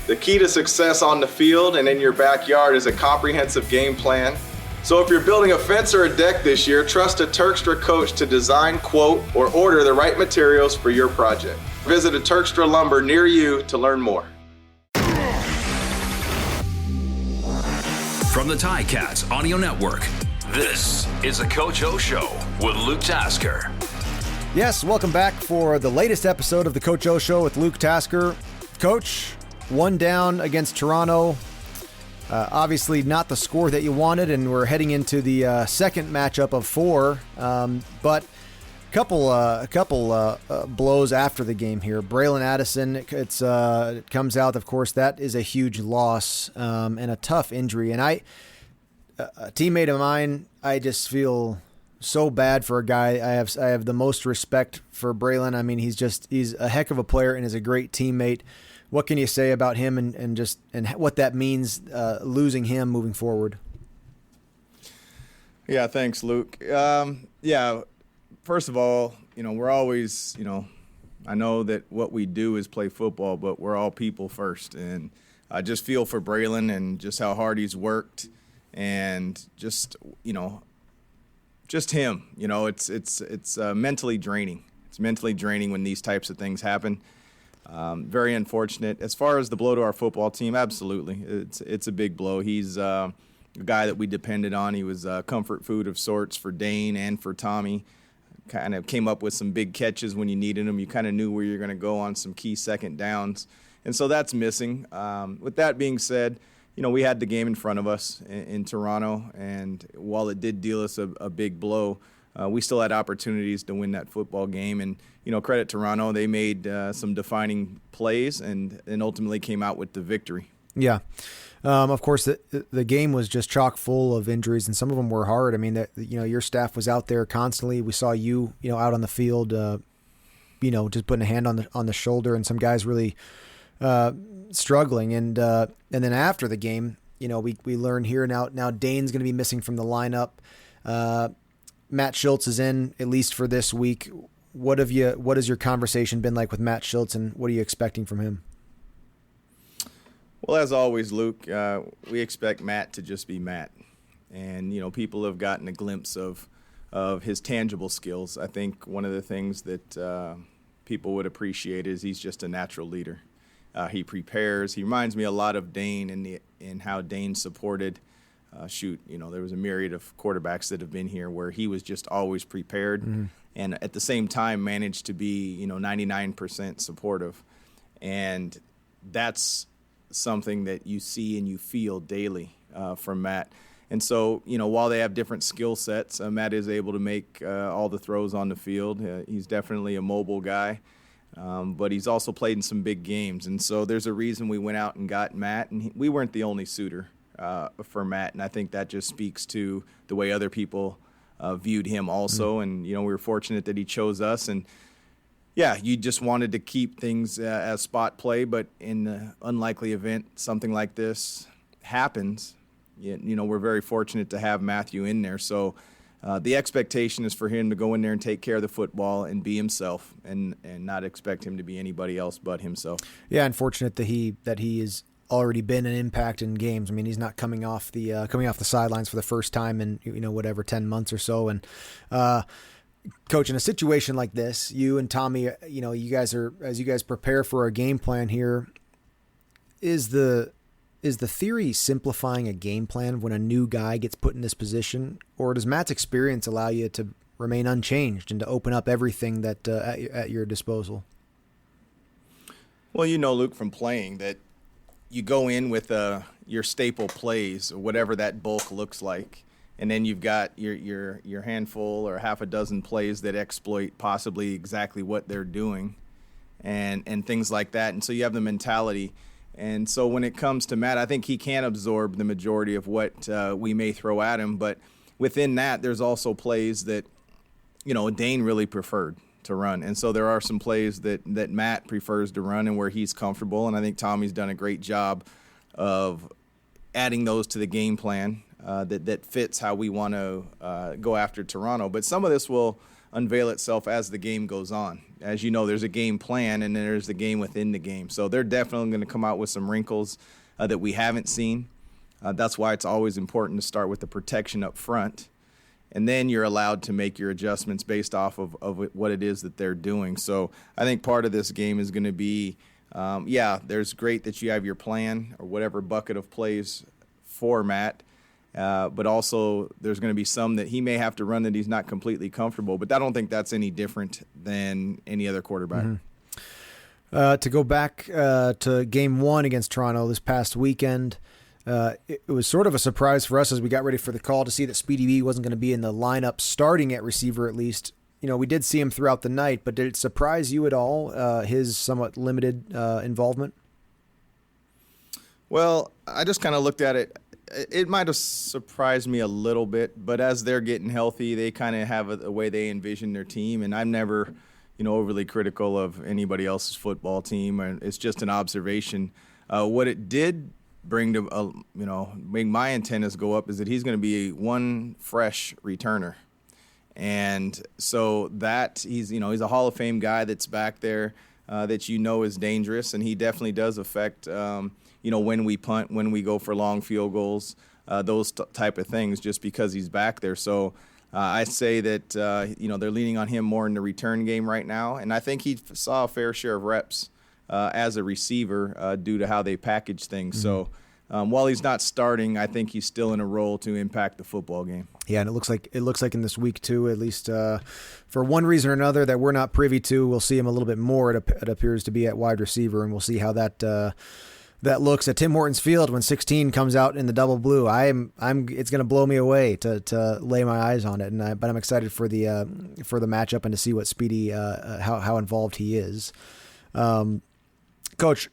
The key to success on the field and in your backyard is a comprehensive game plan. So if you're building a fence or a deck this year, trust a Turkstra coach to design, quote, or order the right materials for your project. Visit a Turkstra Lumber near you to learn more. From the Ticats Audio Network, this is the Coach O Show with Luke Tasker. Yes, welcome back for the latest episode of the Coach O Show with Luke Tasker. Coach, one down against Toronto. Obviously not the score that you wanted, and we're heading into the second matchup of 4. But a couple blows after the game here. Braylon Addison, it comes out, of course, that is a huge loss and a tough injury. And a teammate of mine, I just feel so bad for a guy. I have the most respect for Braylon. I mean, he's a heck of a player and is a great teammate. What can you say about him and what that means, losing him moving forward? Yeah, thanks, Luke. First of all, we're always, I know that what we do is play football, but we're all people first. And I just feel for Braylon and just how hard he's worked and just him. It's mentally draining. It's mentally draining when these types of things happen. Very unfortunate. As far as the blow to our football team, absolutely. It's a big blow. He's a guy that we depended on. He was comfort food of sorts for Dane and for Tommy. Kind of came up with some big catches when you needed them. You kind of knew where you're going to go on some key second downs. And so that's missing. With that being said, we had the game in front of us in Toronto. And while it did deal us a big blow, we still had opportunities to win that football game. And, credit Toronto. They made some defining plays and ultimately came out with the victory. Yeah. Of course, the game was just chock full of injuries, and some of them were hard. I mean, your staff was out there constantly. We saw you, out on the field, just putting a hand on the shoulder, and some guys really struggling. And then after the game, we learned here now Dane's going to be missing from the lineup. Matt Shiltz is in, at least for this week. What has your conversation been like with Matt Shiltz, and what are you expecting from him? Well, as always, Luke, we expect Matt to just be Matt. And, people have gotten a glimpse of his tangible skills. I think one of the things that people would appreciate is he's just a natural leader. He prepares. He reminds me a lot of Dane in how Dane supported. There was a myriad of quarterbacks that have been here where he was just always prepared and at the same time managed to be, 99% supportive. And that's something that you see and you feel daily from Matt. And so, while they have different skill sets, Matt is able to make all the throws on the field. He's definitely a mobile guy, but he's also played in some big games. And so there's a reason we went out and got Matt, and we weren't the only suitor for Matt. And I think that just speaks to the way other people viewed him also. And, we were fortunate that he chose us. And yeah, you just wanted to keep things as spot play, but in the unlikely event something like this happens, we're very fortunate to have Matthew in there. So the expectation is for him to go in there and take care of the football and be himself, and not expect him to be anybody else but himself. Yeah, unfortunate that he has already been an impact in games. I mean, he's not coming off the sidelines for the first time in 10 months or so, and. Coach, in a situation like this, you and Tommy, you guys prepare for a game plan here, is the theory simplifying a game plan when a new guy gets put in this position, or does Matt's experience allow you to remain unchanged and to open up everything that at your disposal? Well, Luke, from playing that you go in with your staple plays, or whatever that bulk looks like. And then you've got your handful or half a dozen plays that exploit possibly exactly what they're doing and things like that. And so you have the mentality. And so when it comes to Matt, I think he can absorb the majority of what we may throw at him. But within that, there's also plays that, Dane really preferred to run. And so there are some plays that Matt prefers to run and where he's comfortable. And I think Tommy's done a great job of adding those to the game plan. That fits how we want to go after Toronto. But some of this will unveil itself as the game goes on. As you know, there's a game plan, and then there's the game within the game. So they're definitely going to come out with some wrinkles that we haven't seen. That's why it's always important to start with the protection up front. And then you're allowed to make your adjustments based off of what it is that they're doing. So I think part of this game is going to be, there's great that you have your plan or whatever bucket of plays for Matt. But also there's going to be some that he may have to run that he's not completely comfortable. But I don't think that's any different than any other quarterback. Mm-hmm. To go back to Game 1 against Toronto this past weekend, it was sort of a surprise for us as we got ready for the call to see that Speedy B wasn't going to be in the lineup starting at receiver at least. We did see him throughout the night, but did it surprise you at all, his somewhat limited involvement? Well, I just kind of looked at it. It might have surprised me a little bit, but as they're getting healthy, they kind of have a way they envision their team, and I'm never, overly critical of anybody else's football team. It's just an observation. What it did bring to, make my antennas go up is that he's going to be one fresh returner. And so that he's a Hall of Fame guy that's back there that is dangerous, and he definitely does affect, when we punt, when we go for long field goals, those type of things, just because he's back there. So I say that, they're leaning on him more in the return game right now, and I think he saw a fair share of reps as a receiver due to how they package things. Mm-hmm. So while he's not starting, I think he's still in a role to impact the football game. Yeah, and it looks like in this week too, at least for one reason or another that we're not privy to, we'll see him a little bit more. It appears to be at wide receiver, and we'll see how that looks at Tim Hortons Field when 16 comes out in the double blue. It's going to blow me away to lay my eyes on it, but I'm excited for the matchup and to see what Speedy how involved he is. Coach,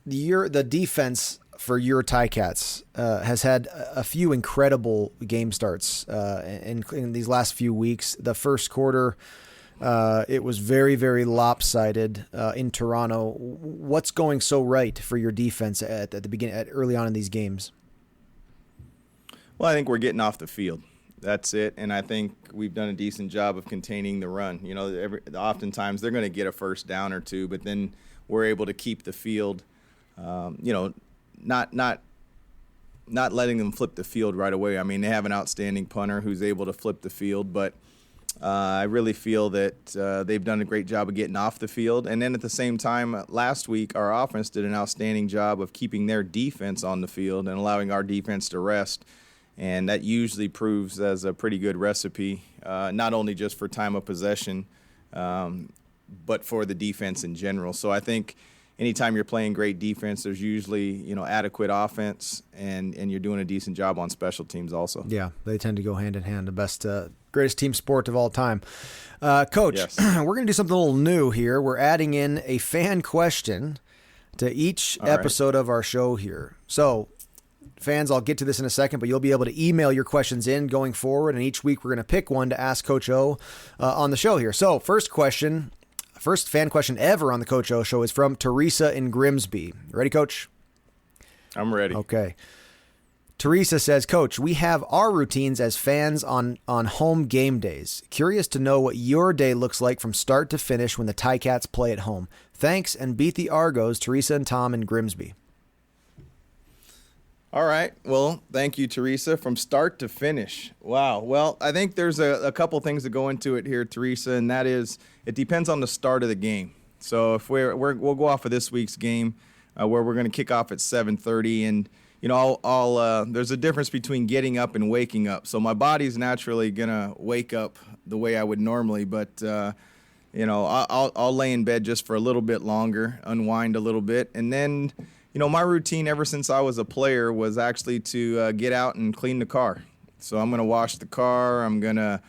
the defense for your Ticats has had a few incredible game starts in these last few weeks. The first quarter, it was very, very lopsided in Toronto. What's going so right for your defense at the beginning, early on in these games? Well, I think we're getting off the field. That's it, and I think we've done a decent job of containing the run. Oftentimes they're going to get a first down or two, but then we're able to keep the field. Not letting them flip the field right away. I mean, they have an outstanding punter who's able to flip the field, but I really feel that they've done a great job of getting off the field. And then at the same time, last week, our offense did an outstanding job of keeping their defense on the field and allowing our defense to rest. And that usually proves as a pretty good recipe, not only just for time of possession, but for the defense in general. So I think anytime you're playing great defense, there's usually, adequate offense, and you're doing a decent job on special teams also. Yeah, they tend to go hand in hand. The best, greatest team sport of all time. Coach, yes. We're going to do something a little new here. We're adding in a fan question to each episode of our show here. So, fans, I'll get to this in a second, but you'll be able to email your questions in going forward, and each week we're going to pick one to ask Coach O on the show here. So, first fan question ever on the Coach O Show is from Teresa in Grimsby. Ready, Coach? I'm ready. Okay. Teresa says, Coach, we have our routines as fans on home game days. Curious to know what your day looks like from start to finish when the Ticats play at home. Thanks, and beat the Argos, Teresa and Tom in Grimsby. All right. Well, thank you, Teresa. From start to finish. Wow. Well, I think there's a couple things that go into it here, Teresa, and that is it depends on the start of the game. So if we'll go off of this week's game where we're going to kick off at 7:30, and there's a difference between getting up and waking up. So my body's naturally going to wake up the way I would normally, but I'll lay in bed just for a little bit longer, unwind a little bit, and then my routine ever since I was a player was actually to get out and clean the car. So I'm going to wash the car. I'm going to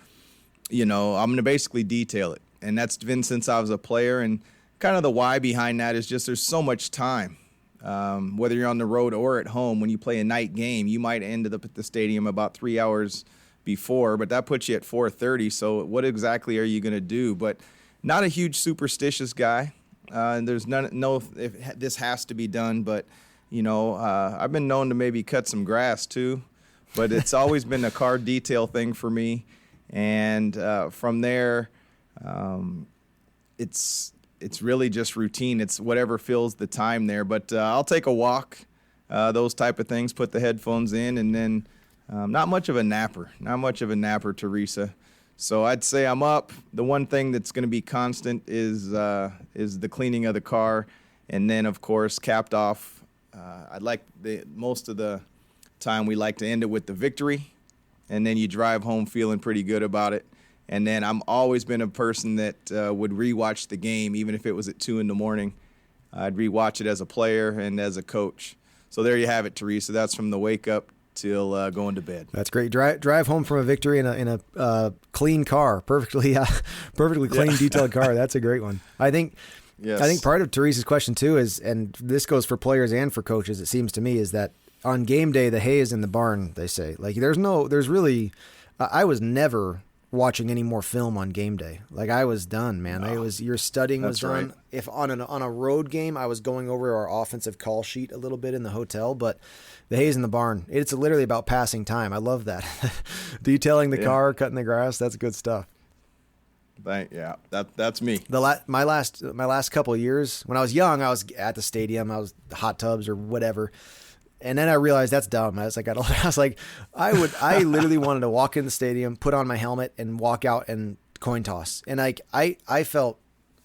basically detail it. And that's been since I was a player. And kind of the why behind that is just there's so much time. Whether you're on the road or at home, when you play a night game, you might end up at the stadium about 3 hours before, but that puts you at 4:30. So what exactly are you going to do? But not a huge superstitious guy. There's if this has to be done, but I've been known to maybe cut some grass too, but it's always been a car detail thing for me. And from there, it's really just routine. It's whatever fills the time there. But I'll take a walk, those type of things, put the headphones in, and then not much of a napper, Teresa. So I'd say I'm up. The one thing that's going to be constant is the cleaning of the car. And then, of course, capped off, I'd like most of the time we like to end it with the victory. And then you drive home feeling pretty good about it. And then I'm always been a person that would rewatch the game, even if it was at 2 a.m. I'd rewatch it as a player and as a coach. So there you have it, Teresa. That's from the wake up till going to bed. That's great. Drive home from a victory in a clean car, perfectly clean, detailed car. That's a great one. I think part of Teresa's question too is, and this goes for players and for coaches, it seems to me, is that on game day the hay is in the barn. They say, like, I was never watching any more film on game day. Like, I was done, man. Your studying was done. Right. If on a road game, I was going over our offensive call sheet a little bit in the hotel, but the hay's in the barn. It's literally about passing time. I love that. Detailing the car, cutting the grass. That's good stuff. That's me. My last couple of years, when I was young, I was at the stadium. I was hot tubs or whatever. And then I realized that's dumb. I literally wanted to walk in the stadium, put on my helmet, and walk out and coin toss. And I felt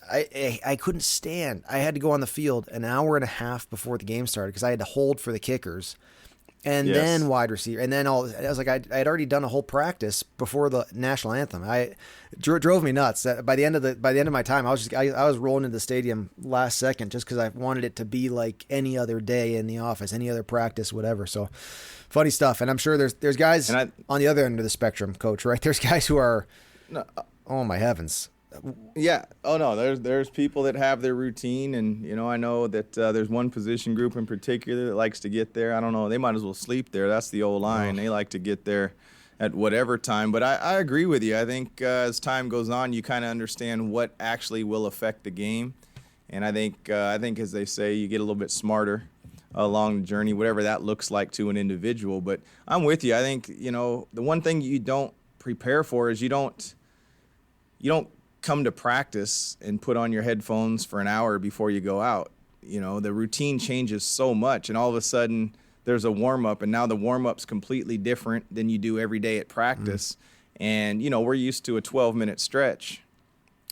I couldn't stand. I had to go on the field an hour and a half before the game started because I had to hold for the kickers, and then wide receiver, and then I was like, I had already done a whole practice before the national anthem. It drove me nuts. By the end of my time, I was rolling into the stadium last second just because I wanted it to be like any other day in the office, any other practice, whatever. So funny stuff. And I'm sure there's guys on the other end of the spectrum, Coach, right? There's guys who are, oh my heavens. Yeah. Oh no. There's people that have their routine, and I know that there's one position group in particular that likes to get there. I don't know. They might as well sleep there. That's the old line. They like to get there at whatever time. But I agree with you. I think as time goes on, you kind of understand what actually will affect the game, and I think as they say, you get a little bit smarter along the journey, whatever that looks like to an individual. But I'm with you. I think the one thing you don't prepare for is you don't come to practice and put on your headphones for an hour before you go out. The routine changes so much, and all of a sudden there's a warm-up, and now the warm-up's completely different than you do every day at practice. And, we're used to a 12-minute stretch,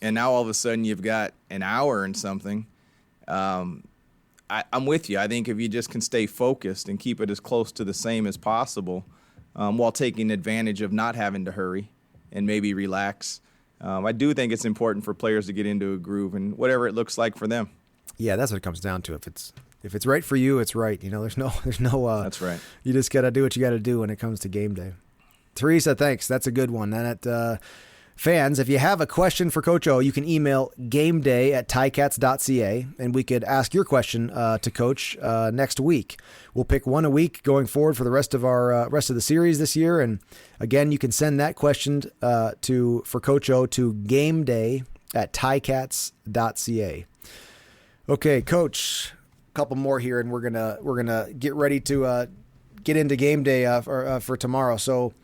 and now all of a sudden you've got an hour and something. I'm with you. I think if you just can stay focused and keep it as close to the same as possible, while taking advantage of not having to hurry and maybe relax, I do think it's important for players to get into a groove, and whatever it looks like for them. Yeah, that's what it comes down to. If it's right for you, it's right. There's no. That's right. You just got to do what you got to do when it comes to game day. Teresa, thanks. That's a good one. And fans, if you have a question for Coach O, you can email gameday@ticats.ca, and we could ask your question to Coach next week. We'll pick one a week going forward for the rest of the series this year. And again, you can send that question for Coach O to gameday@ticats.ca. Okay, Coach, a couple more here, and we're gonna get ready to get into game day for tomorrow. So.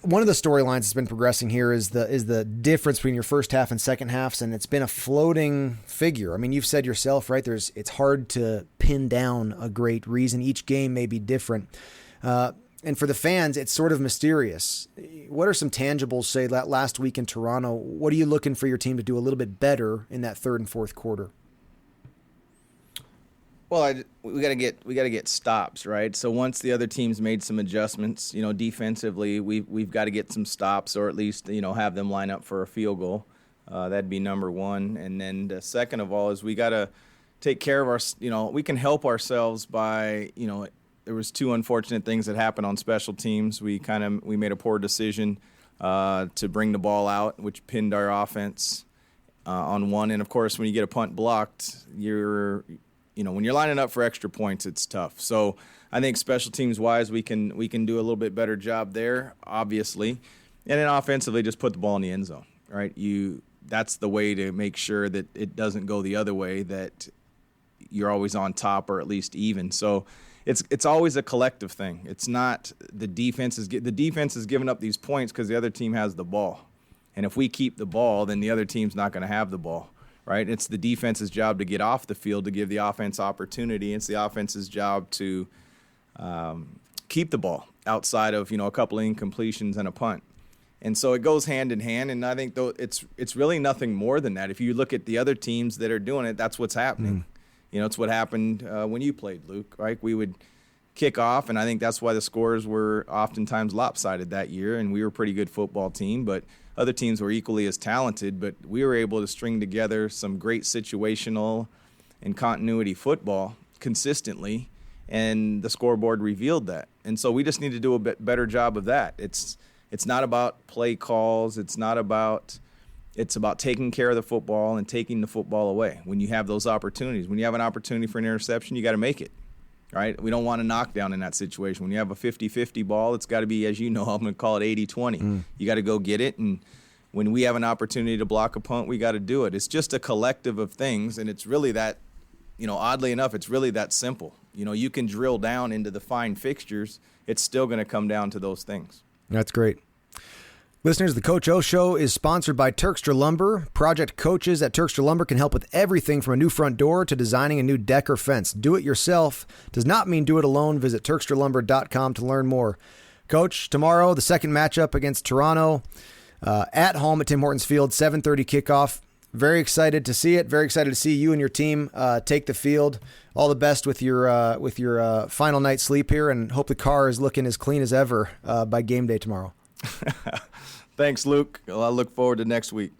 One of the storylines that's been progressing here is the difference between your first half and second halves, and it's been a floating figure. I mean, you've said yourself, right? It's hard to pin down a great reason. Each game may be different, and for the fans, it's sort of mysterious. What are some tangibles? Say that last week in Toronto. What are you looking for your team to do a little bit better in that third and fourth quarter? Well, we got to get stops, right? So once the other team's made some adjustments, defensively, we've got to get some stops, or at least have them line up for a field goal. That'd be number one. And then the second of all is we got to take care of our. We can help ourselves by there was two unfortunate things that happened on special teams. We made a poor decision to bring the ball out, which pinned our offense on one. And of course, when you get a punt blocked, when you're lining up for extra points, it's tough. So I think special teams wise, we can do a little bit better job there, obviously. And then offensively, just put the ball in the end zone, right? That's the way to make sure that it doesn't go the other way, that you're always on top or at least even. So it's always a collective thing. It's not the defense is giving up these points because the other team has the ball. And if we keep the ball, then the other team's not going to have the ball, right? It's the defense's job to get off the field to give the offense opportunity. It's the offense's job to keep the ball outside of, a couple of incompletions and a punt. And so it goes hand in hand, and I think it's really nothing more than that. If you look at the other teams that are doing it, that's what's happening. It's what happened when you played, Luke, right? We would kick off, and I think that's why the scores were oftentimes lopsided that year, and we were a pretty good football team, but other teams were equally as talented, but we were able to string together some great situational and continuity football consistently, and the scoreboard revealed that. And so we just need to do a bit better job of that. It's not about play calls. It's about taking care of the football and taking the football away when you have those opportunities. When you have an opportunity for an interception, you got to make it, right? We don't want a knockdown in that situation. When you have a 50-50 ball, it's got to be, as you know, I'm going to call it 80-20. You got to go get it, and when we have an opportunity to block a punt, we got to do it. It's just a collective of things, and it's really that, oddly enough, it's really that simple. You can drill down into the fine fixtures. It's still going to come down to those things. That's great. Listeners, the Coach O Show is sponsored by Turkstra Lumber. Project coaches at Turkstra Lumber can help with everything from a new front door to designing a new deck or fence. Do it yourself does not mean do it alone. Visit TurkstraLumber.com to learn more. Coach, tomorrow, the second matchup against Toronto at home at Tim Hortons Field, 7:30 kickoff. Very excited to see it. Very excited to see you and your team take the field. All the best with your final night's sleep here, and hope the car is looking as clean as ever by game day tomorrow. Thanks, Luke. Well, I look forward to next week.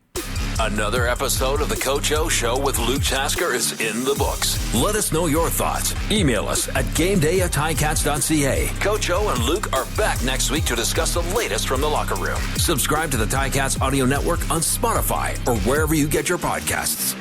Another episode of the Coach O Show with Luke Tasker is in the books. Let us know your thoughts. Email us at gameday@ticats.ca. Coach O and Luke are back next week to discuss the latest from the locker room. Subscribe to the Ticats Audio Network on Spotify or wherever you get your podcasts.